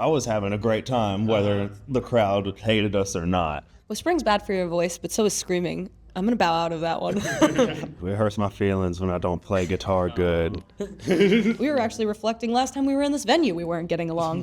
I was having a great time, whether the crowd hated us or not. Well, spring's bad for your voice, but so is screaming. I'm gonna bow out of that one. It hurts my feelings when I don't play guitar good. We were actually reflecting last time we were in this venue, we weren't getting along.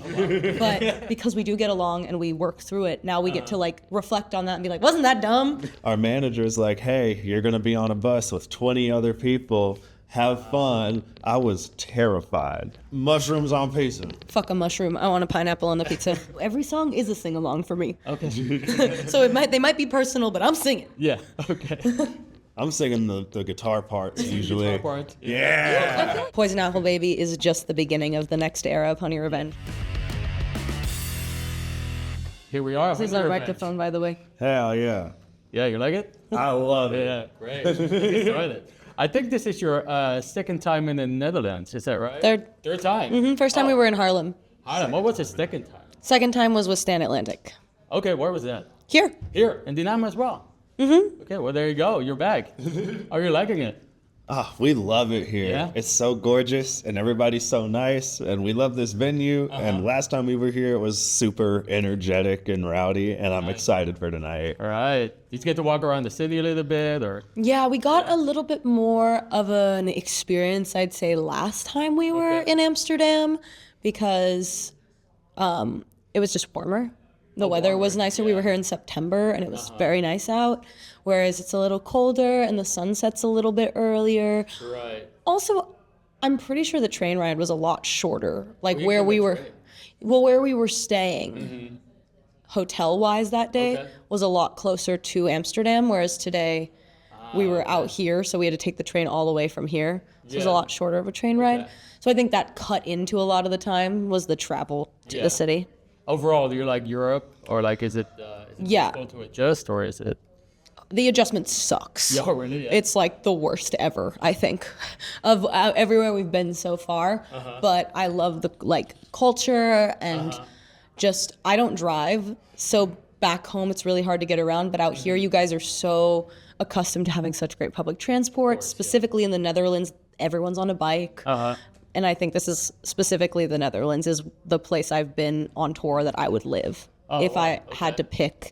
But because we do get along and we work through it, now we get to like reflect on that and be like, wasn't that dumb? Our manager's like, hey, you're going to be on a bus with 20 other people. Have fun. I was terrified. Mushrooms on pizza. Fuck a mushroom. I want a pineapple on the pizza. Every song is a sing along for me. Okay. So they might be personal, but I'm singing. Yeah. Okay. I'm singing the guitar parts usually. Guitar part. Yeah. Poison Apple Baby is just the beginning of the next era of Honey Revenge. Here we are. This is our microphone, by the way. Hell yeah. Yeah, you like it? I love it. Yeah, great. Let's get started. I think this is your second time in the Netherlands. Is that right? Third time. First time we were in Harlem. Haarlem. What was the second time? Second time was with Stan Atlantic. Okay, where was that? Here. Here, in Dynamo as well. Okay, well there you go. You're back. Are you liking it? We love it here. Yeah? It's so gorgeous and everybody's so nice and we love this venue. And last time we were here, it was super energetic and rowdy and I'm excited for tonight. All right. Did you get to walk around the city a little bit, or? Yeah, we got a little bit more of an experience, I'd say, last time we were in Amsterdam because it was just warmer. The weather was nicer. We were here in September and it was very nice out, whereas it's a little colder and the sun sets a little bit earlier. Right. Also, I'm pretty sure the train ride was a lot shorter. Like you where took we the were, train? where we were staying, hotel-wise that day Okay. was a lot closer to Amsterdam, whereas today we were out here, so we had to take the train all the way from here. So it was a Yeah. lot shorter of a train ride. Okay. So I think that cut into a lot of the time was the travel to Yeah. the city. Overall, do you like Europe, or like is it Yeah. difficult to adjust, or is it? The adjustment sucks. Yeah, really. Yeah. It's like the worst ever, I think, of everywhere we've been so far. But I love the like culture and just I don't drive, so back home it's really hard to get around. But out here, you guys are so accustomed to having such great public transport. Specifically in the Netherlands, everyone's on a bike. And I think this is specifically the Netherlands is the place I've been on tour that I would live if I had to pick,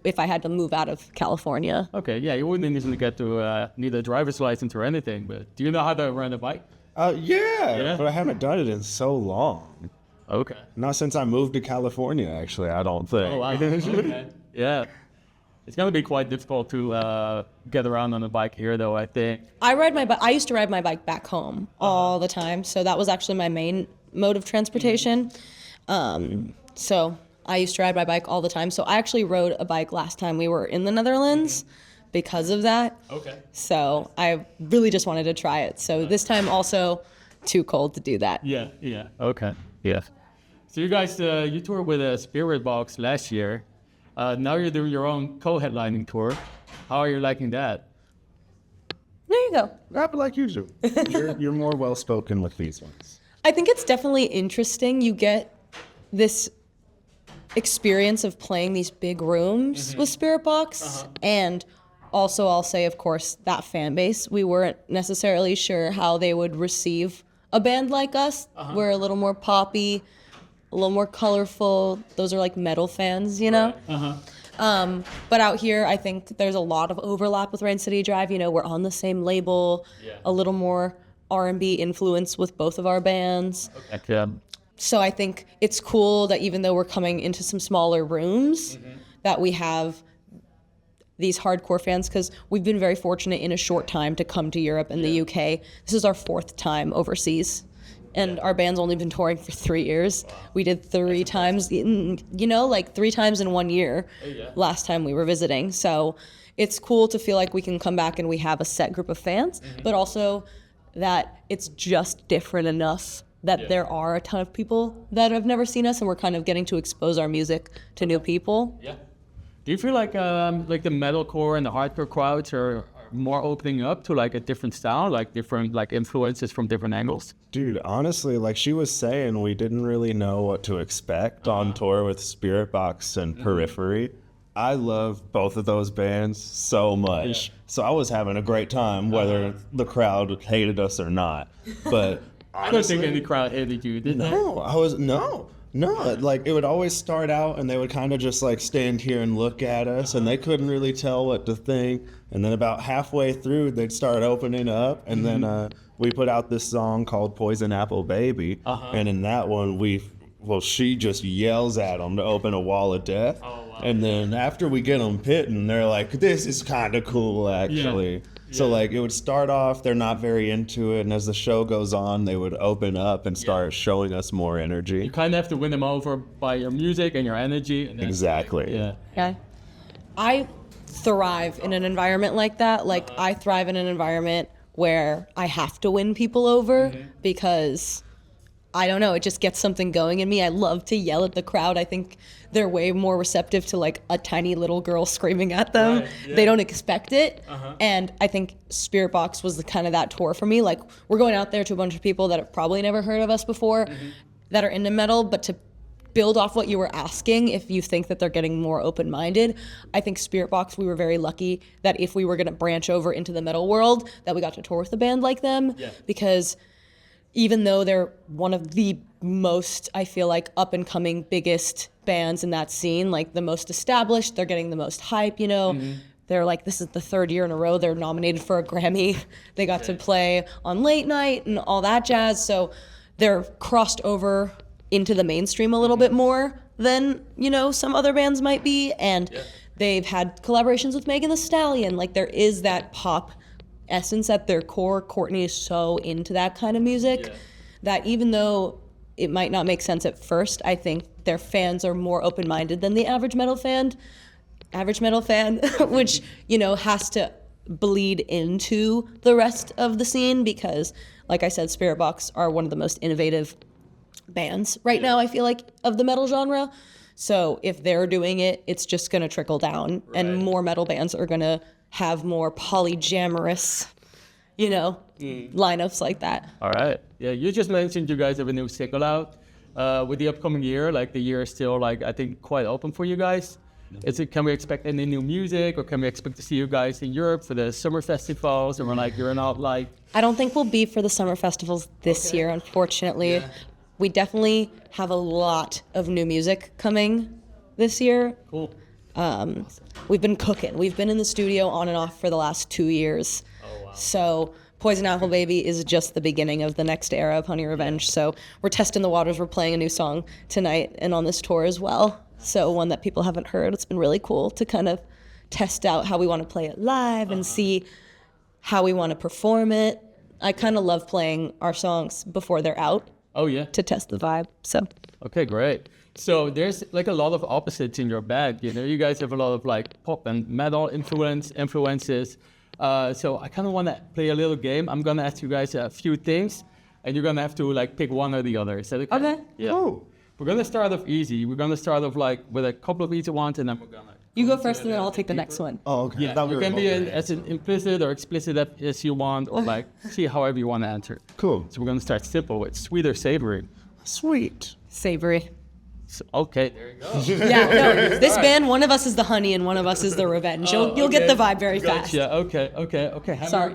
if I had to move out of California. Okay, yeah, you wouldn't even get to need a driver's license or anything, but do you know how to ride a bike? Yeah, but I haven't done it in so long. Okay. Not since I moved to California, actually, I don't think. Oh, wow. Okay. Yeah. It's going to be quite difficult to get around on a bike here, though, I think. I used to ride my bike back home all the time, so that was actually my main mode of transportation. So I used to ride my bike all the time. So I actually rode a bike last time we were in the Netherlands because of that. Okay. So I really just wanted to try it. So this time also too cold to do that. Yeah, yeah. Okay, yeah. So you guys, you toured with a Spirit Box last year. Now you're doing your own co-headlining tour. How are you liking that? There you go. Rap like you do. You're more well-spoken with these ones. I think it's definitely interesting. You get this experience of playing these big rooms with Spirit Box. And also, I'll say, of course, that fan base. We weren't necessarily sure how they would receive a band like us. We're a little more poppy, a little more colorful. Those are like metal fans, you know? But out here, I think there's a lot of overlap with Rain City Drive. You know, we're on the same label, a little more R&B influence with both of our bands. Okay. So I think it's cool that even though we're coming into some smaller rooms, that we have these hardcore fans, because we've been very fortunate in a short time to come to Europe and the UK. This is our 4th time overseas. And our band's only been touring for 3 years. We did 3 times, like 3 times in 1 year last time we were visiting. So it's cool to feel like we can come back and we have a set group of fans, but also that it's just different enough that there are a ton of people that have never seen us and we're kind of getting to expose our music to new people. Yeah. Do you feel like the metalcore and the hardcore crowds are more opening up to like a different style, like different like influences from different angles? Dude, honestly, like she was saying, we didn't really know what to expect on tour with Spirit Box and Periphery. I love both of those bands so much. So I was having a great time, whether the crowd hated us or not. But I don't think any crowd hated you, did they? no, No, like it would always start out and they would kind of just like stand here and look at us and they couldn't really tell what to think. And then about halfway through, they'd start opening up. And then we put out this song called Poison Apple Baby. And in that one, she just yells at them to open a wall of death. And then after we get them pitting, they're like, this is kind of cool, actually. So like it would start off, they're not very into it, and as the show goes on, they would open up and start showing us more energy. You kind of have to win them over by your music and your energy. And Exactly. Yeah. I thrive in an environment like that. Like I thrive in an environment where I have to win people over because I don't know, it just gets something going in me. I love to yell at the crowd. I think they're way more receptive to like a tiny little girl screaming at them. Right, yeah. They don't expect it. And I think Spirit Box was the kind of that tour for me. Like we're going out there to a bunch of people that have probably never heard of us before that are into metal, but to build off what you were asking, if you think that they're getting more open-minded, I think Spirit Box, we were very lucky that if we were going to branch over into the metal world, that we got to tour with a band like them. Because even though they're one of the most, I feel like, up-and-coming biggest bands in that scene, like the most established, they're getting the most hype, you know. They're like, this is the third year in a row they're nominated for a Grammy. They got to play on late night and all that jazz. So they're crossed over into the mainstream a little bit more than, you know, some other bands might be. And they've had collaborations with Megan Thee Stallion. Like there is that pop essence at their core. Courtney is so into that kind of music that even though it might not make sense at first, I think their fans are more open-minded than the average metal fan, which, you know, has to bleed into the rest of the scene because, like I said, Spirit Box are one of the most innovative bands right now, I feel like, of the metal genre. So if they're doing it, it's just going to trickle down and more metal bands are going to have more polyamorous, you know, lineups like that. All right. Yeah, you just mentioned you guys have a new single out. With the upcoming year, like the year is still, like, I think quite open for you guys. Can we expect any new music, or can we expect to see you guys in Europe for the summer festivals? And we're like, you're not like... I don't think we'll be for the summer festivals this year, unfortunately. We definitely have a lot of new music coming this year. Cool. We've been cooking. We've been in the studio on and off for the last 2 years. Oh, wow. So Poison Apple Baby is just the beginning of the next era of Honey Revenge. So we're testing the waters. We're playing a new song tonight and on this tour as well. So one that people haven't heard. It's been really cool to kind of test out how we want to play it live and see how we want to perform it. I kind of love playing our songs before they're out. Oh, yeah. To test the vibe. So. Okay, great. So there's like a lot of opposites in your band. You know, you guys have a lot of like pop and metal influences. So I kind of want to play a little game. I'm gonna ask you guys a few things, and you're gonna have to like pick one or the other. Is that okay? Okay. Yeah. Cool. We're gonna start off easy. We're gonna start off like with a couple of easy ones, and then we're gonna. You go first, and then I'll take the next one. Oh, okay. Yeah. You can be as an implicit or explicit as you want, or like see however you want to answer. Cool. So we're gonna start simple with sweet or savory. Sweet. Savory. So, okay, there you go. Yeah, no, this band, one of us is the honey and one of us is the revenge. You'll get the vibe very fast. Yeah, okay. Sorry.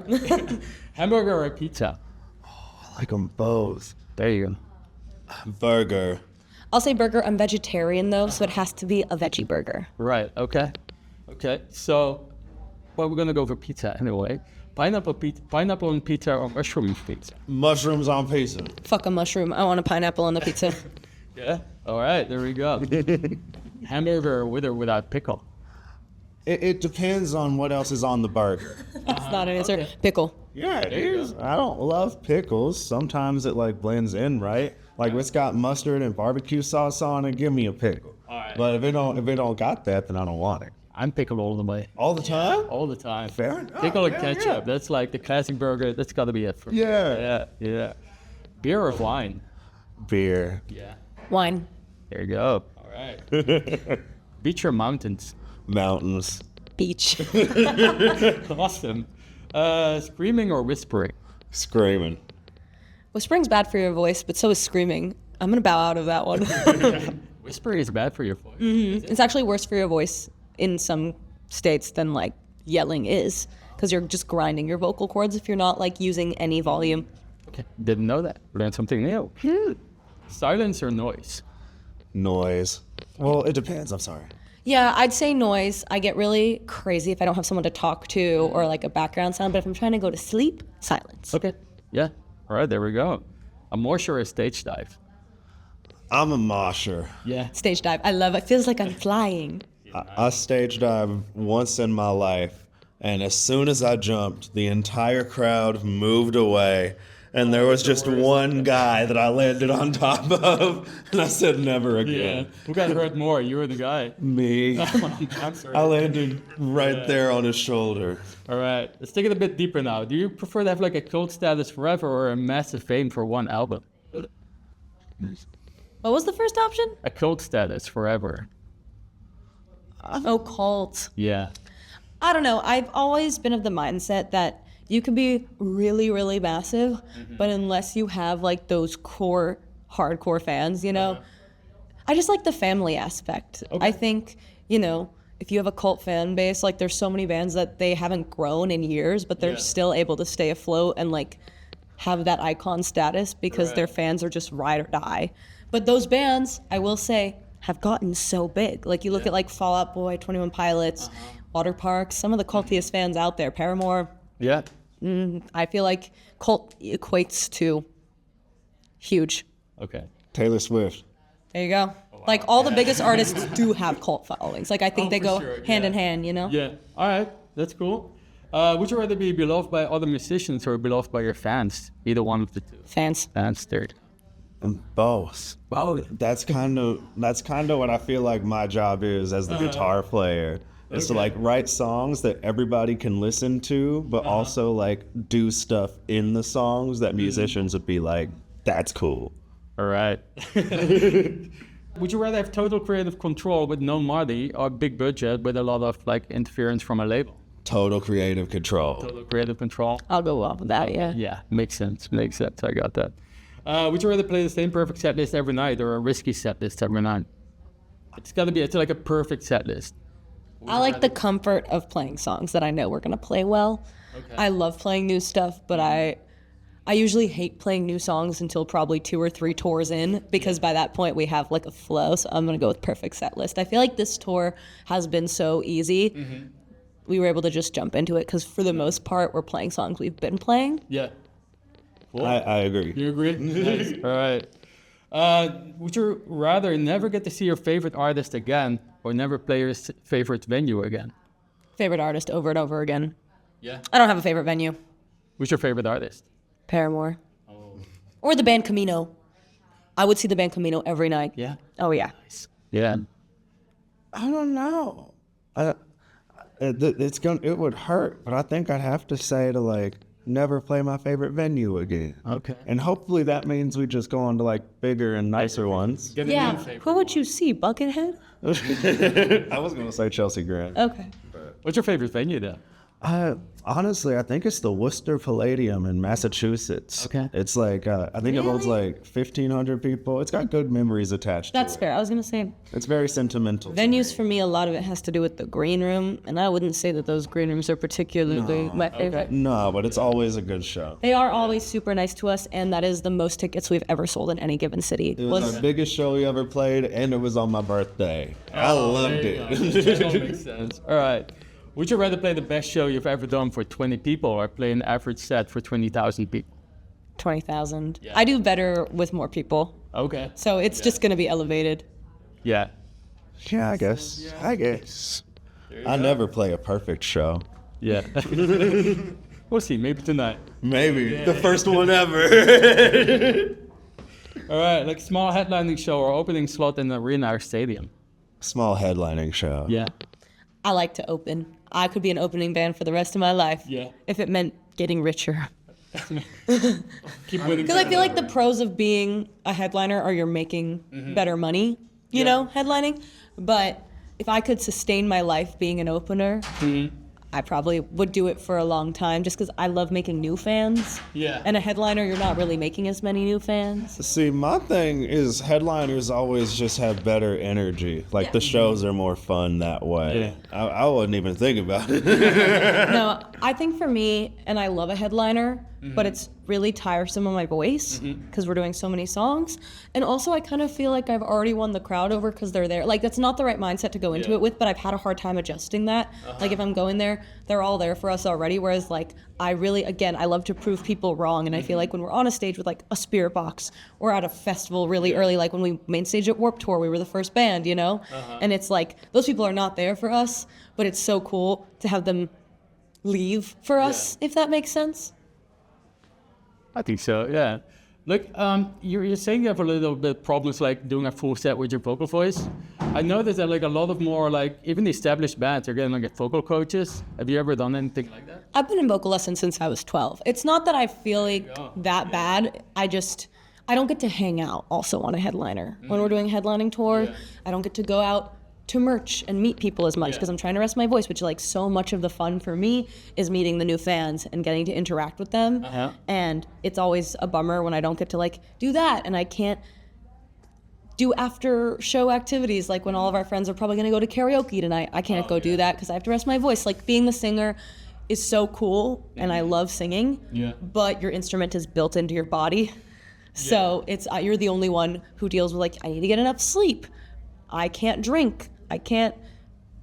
Hamburger or pizza? I like them both. There you go. Burger. I'll say burger. I'm vegetarian though, so it has to be a veggie burger. Right, okay. So, well, we're gonna go for pizza anyway. Pineapple on pizza or mushroom pizza? Mushrooms on pizza. Fuck a mushroom. I want a pineapple on the pizza. Yeah. All right, there we go. Hamburger with or without pickle? It depends on what else is on the burger. That's not an answer. Pickle. Yeah, it is. I don't love pickles. Sometimes it like blends in, right? Like if it's got mustard and barbecue sauce on it, give me a pickle. All right. But if it don't got that, then I don't want it. I'm pickle all the way. All the time? All the time. Fair enough. Pickle and Yeah, ketchup. yeah. That's like the classic burger. That's gotta be it for me. Yeah. Yeah. Beer or wine? Beer. Yeah. Wine. There you go. All right. Beach or mountains? Mountains. Beach. Awesome. Screaming or whispering? Screaming. Whispering's bad for your voice, but so is screaming. I'm gonna bow out of that one. Whispering is bad for your voice. It's actually worse for your voice in some states than like yelling is, because you're just grinding your vocal cords if you're not like using any volume. Okay. Didn't know that. Learned something new. Silence or noise? Noise. Well, it depends. I'm sorry. Yeah, I'd say noise. I get really crazy if I don't have someone to talk to or like a background sound. But if I'm trying to go to sleep, silence. Okay. Yeah. All right, there we go. A mosher or a stage dive? I'm a mosher. Yeah. Stage dive. I love it. Feels like I'm flying. I stage dive once in my life, and as soon as I jumped, the entire crowd moved away, and there was just one guy that I landed on top of, and I said never Yeah. again. Who got hurt more? You or the guy? Me. I'm sorry. I landed right there on his shoulder. All right. Let's take it a bit deeper now. Do you prefer to have like a cult status forever or a massive fame for one album? What was the first option? A cult status forever. Oh, cult. Yeah. I don't know. I've always been of the mindset that you can be really, really massive, but unless you have like those core, hardcore fans, you know, I just like the family aspect. I think, you know, if you have a cult fan base, like there's so many bands that they haven't grown in years, but they're still able to stay afloat and like have that icon status because their fans are just ride or die. But those bands, I will say, have gotten so big. Like you look at like Fall Out Boy, 21 Pilots, Water Park, some of the cultiest fans out there, Paramore. Yeah. I feel like cult equates to huge. Okay. Taylor Swift. There you go. Like all the biggest artists do have cult followings. Like I think they for go sure, hand in yeah. hand, you know? Yeah. All right. That's cool. Would you rather be beloved by other musicians or beloved by your fans? Either one of the two. Fans. Fans, third. And both. Wow. That's kind of what I feel like my job is as the guitar player. Is to like write songs that everybody can listen to, but also like do stuff in the songs that musicians would be like, that's cool. All right. Would you rather have total creative control with no money or big budget with a lot of like interference from a label? Total creative control. Total creative control. I'll go off with that, yeah. Yeah, makes sense. Makes sense. I got that. Would you rather play the same perfect set list every night or a risky set list every night? It's like a perfect set list. I like the comfort of playing songs that I know we're gonna play well. Okay. I love playing new stuff, but I usually hate playing new songs until probably 2 or 3 tours in, because by that point we have like a flow. So I'm gonna go with perfect set list. I feel like this tour has been so easy. We were able to just jump into it because for the most part we're playing songs we've been playing. Yeah. Cool. I agree. You agree? Nice. All right. Would you rather never get to see your favorite artist again or never play your favorite venue again? Favorite artist over and over again. Yeah. I don't have a favorite venue. Who's your favorite artist? Paramore. Or the band Camino. I would see the band Camino every night. Yeah. Oh yeah. Yeah. I don't know. It would hurt, but I think I'd have to say to like never play my favorite venue again. Okay. And hopefully that means we just go on to like bigger and nicer ones. Get a Yeah. new favorite. Who would you see? Buckethead? I was gonna say Chelsea Grant. Okay. What's your favorite venue then? Honestly, I think it's the Worcester Palladium in Massachusetts. Okay. It's like I think it holds like 1,500 people. It's got good memories attached. That's to it. fair. I was gonna say It's very sentimental. venues for me, a lot of it has to do with the green room, and I wouldn't say that those green rooms are particularly my favorite. No, but it's always a good show. They are always super nice to us, and that is the most tickets we've ever sold in any given city. It was our biggest show we ever played, and it was on my birthday. I loved it. That all makes sense. All right. Would you rather play the best show you've ever done for 20 people or play an average set for 20,000 people? 20,000. I do better with more people, Okay. so it's just gonna be elevated. Yeah. Yeah, I guess. I never play a perfect show. Yeah. We'll see. Maybe tonight. Maybe the first one ever. All right. Like small headlining show or opening slot in an arena or stadium. Small headlining show. Yeah. I like to open. I could be an opening band for the rest of my life. Yeah. If it meant getting richer. Keep winning. Because I feel like the pros of being a headliner are you're making better money, you know, headlining. But if I could sustain my life being an opener, I probably would do it for a long time just because I love making new fans. Yeah. And a headliner, you're not really making as many new fans. See, my thing is headliners always just have better energy. Like the shows are more fun that way. I wouldn't even think about it. No, I think for me, and I love a headliner, but it's really tiresome on my voice because we're doing so many songs. And also I kind of feel like I've already won the crowd over because they're there. Like, that's not the right mindset to go into it with, but I've had a hard time adjusting that. Like, if I'm going there, they're all there for us already. Whereas, like, I really, again, I love to prove people wrong. And I feel like when we're on a stage with, like, a Spirit Box or at a festival really early, like when we main stage at Warped Tour, we were the first band, you know? And it's like, those people are not there for us, but it's so cool to have them leave for us, if that makes sense. I think so, yeah. Look, you're saying you have a little bit problems like doing a full set with your vocal voice. I noticed that like a lot of more like even established bands are getting like vocal coaches. Have you ever done anything like that? I've been in vocal lessons since I was 12. It's not that I feel like that bad. I don't get to hang out also on a headliner. When we're doing a headlining tour, I don't get to go out to merch and meet people as much because I'm trying to rest my voice, which like so much of the fun for me is meeting the new fans and getting to interact with them. And it's always a bummer when I don't get to like do that and I can't do after show activities like when all of our friends are probably going to go to karaoke tonight. I can't go do that because I have to rest my voice. Like, being the singer is so cool and I love singing, but your instrument is built into your body. So it's you're the only one who deals with like, I need to get enough sleep. I can't drink. I can't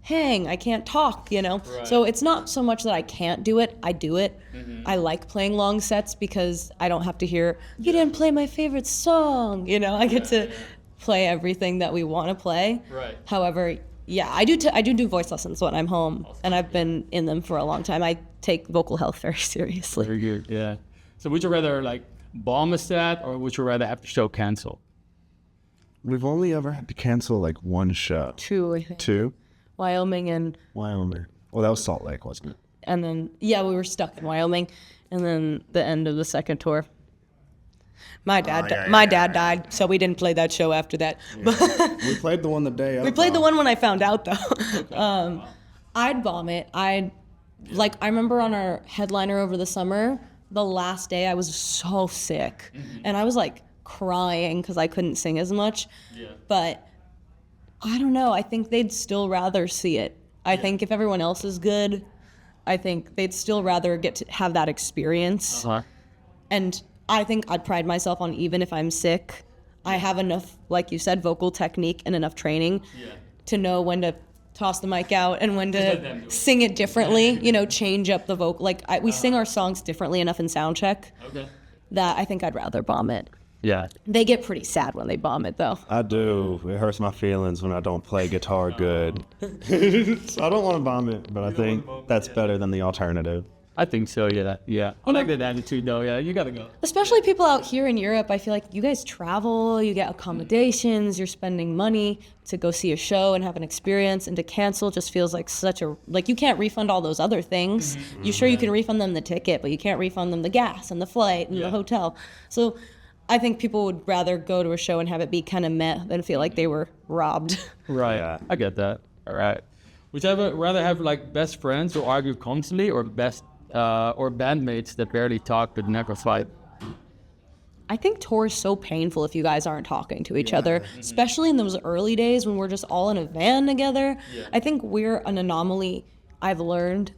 hang. I can't talk, you know? So it's not so much that I can't do it. I do it. I like playing long sets because I don't have to hear, you didn't play my favorite song. You know, I get to play everything that we want to play. However, yeah, I do voice lessons when I'm home, and I've been in them for a long time. I take vocal health very seriously. Very good, yeah. So would you rather like bomb a set or would you rather have the show cancel? We've only ever had to cancel like one show. 2, I think. 2? Wyoming and... Wyoming. Well, that was Salt Lake, wasn't it? And then, yeah, we were stuck in Wyoming. And then the end of the second tour. My dad died, so we didn't play that show after that. We played the one the day We played the one when I found out, though. I'd bomb it. I remember on our headliner over the summer, the last day I was so sick. And I was like crying because I couldn't sing as much. But I don't know. I think they'd still rather see it. I think if everyone else is good, I think they'd still rather get to have that experience. And I think I'd pride myself on, even if I'm sick, I have enough, like you said, vocal technique and enough training to know when to toss the mic out and when to sing it differently, you know, change up the vocal. Like, we sing our songs differently enough in sound check that I think I'd rather bomb it. Yeah. They get pretty sad when they bomb it, though. I do. It hurts my feelings when I don't play guitar good. So I don't want to bomb it, but I think that's better than the alternative. I think so, yeah. I like that attitude, though, yeah. You gotta go. Especially people out here in Europe, I feel like you guys travel, you get accommodations, you're spending money to go see a show and have an experience, and to cancel just feels like like you can't refund all those other things. You can refund them the ticket, but you can't refund them the gas and the flight and the hotel. So I think people would rather go to a show and have it be kind of meh than feel like they were robbed. Right, I get that. All right. Would you rather have like best friends who argue constantly, or or bandmates that barely talk but never fight? I think tour is so painful if you guys aren't talking to each other, especially in those early days when we're just all in a van together. I think we're an anomaly, I've learned,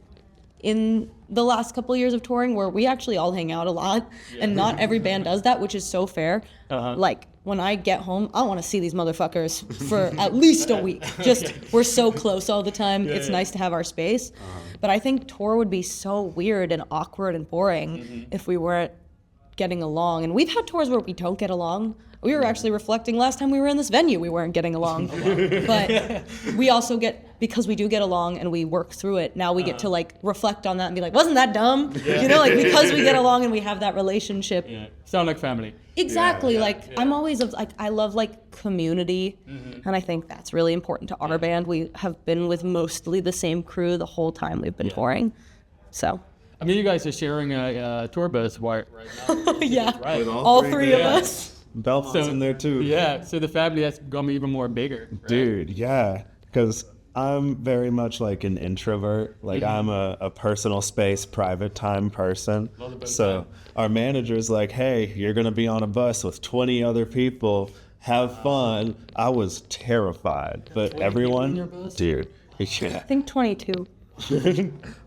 in the last couple of years of touring, where we actually all hang out a lot, and not every band does that, which is so fair. Like, when I get home, I want to see these motherfuckers for at least a week. We're so close all the time. It's nice to have our space. But I think tour would be so weird and awkward and boring if we weren't getting along. And we've had tours where we don't get along. We were actually reflecting last time we were in this venue, we weren't getting along. But we also because we do get along and we work through it, now we get to like reflect on that and be like, wasn't that dumb? You know, like, because we get along and we have that relationship. Sound like family. Exactly. I'm always like, I love like community. And I think that's really important to our band. We have been with mostly the same crew the whole time we've been touring. So. I mean, you guys are sharing a tour bus right now. Right. All three of us. Belmont's in there too. Yeah, so the family has become even more bigger. Right? Dude, yeah. Because I'm very much like an introvert. Like, I'm a personal space, private time person. So our manager's like, hey, you're going to be on a bus with 20 other people. Have fun. I was terrified. But everyone, dude. I think 22.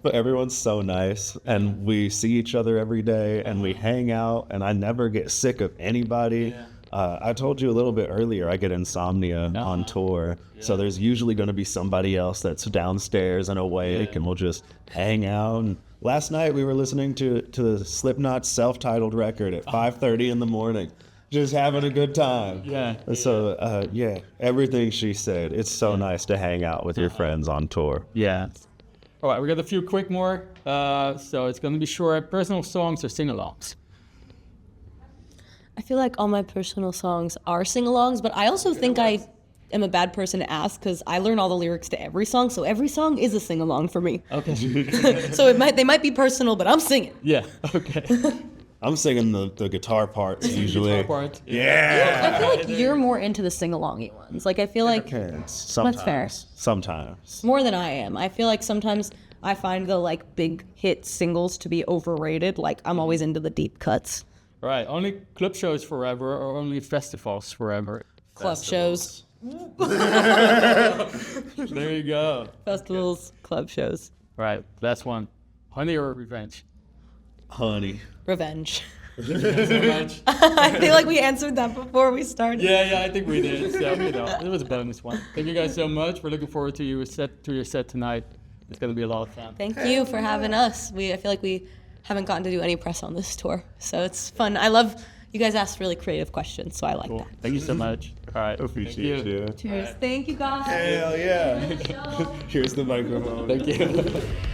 But everyone's so nice, and we see each other every day, and we hang out, and I never get sick of anybody. I told you a little bit earlier, I get insomnia on tour, so there's usually going to be somebody else that's downstairs and awake, and we'll just hang out. And last night we were listening to the Slipknot self-titled record at 5:30 in the morning. Just having a good time. Yeah. So, everything she said. It's so nice to hang out with your friends on tour. Yeah. All right, we got a few quick more. So it's going to be short. Personal songs or sing-alongs? I feel like all my personal songs are sing-alongs, but I also think I am a bad person to ask because I learn all the lyrics to every song, so every song is a sing-along for me. Okay. So they might be personal, but I'm singing. Yeah, okay. I'm singing the guitar parts usually. Guitar part. Yeah. I feel like you're more into the sing-alongy ones. Like, I feel like Sometimes. That's fair. Sometimes. more than I am. I feel like sometimes I find the like big hit singles to be overrated. Like, I'm always into the deep cuts. Right, only club shows forever or only festivals forever? Club shows, There you go. festivals, club shows. Right, last one. Honey or revenge? Honey. Revenge. Thank you so much. I feel like we answered that before we started. Yeah, I think we did. So, it was a bonus one. Thank you guys so much. We're looking forward to your set tonight. It's going to be a lot of fun. Thank you for having us. I feel like we haven't gotten to do any press on this tour, so it's fun. I love you guys ask really creative questions, so I like Cool. that. Thank you so much. All right. Appreciate Thank you. you. Cheers. Thank you guys. Hell yeah. Here's the microphone. Thank you.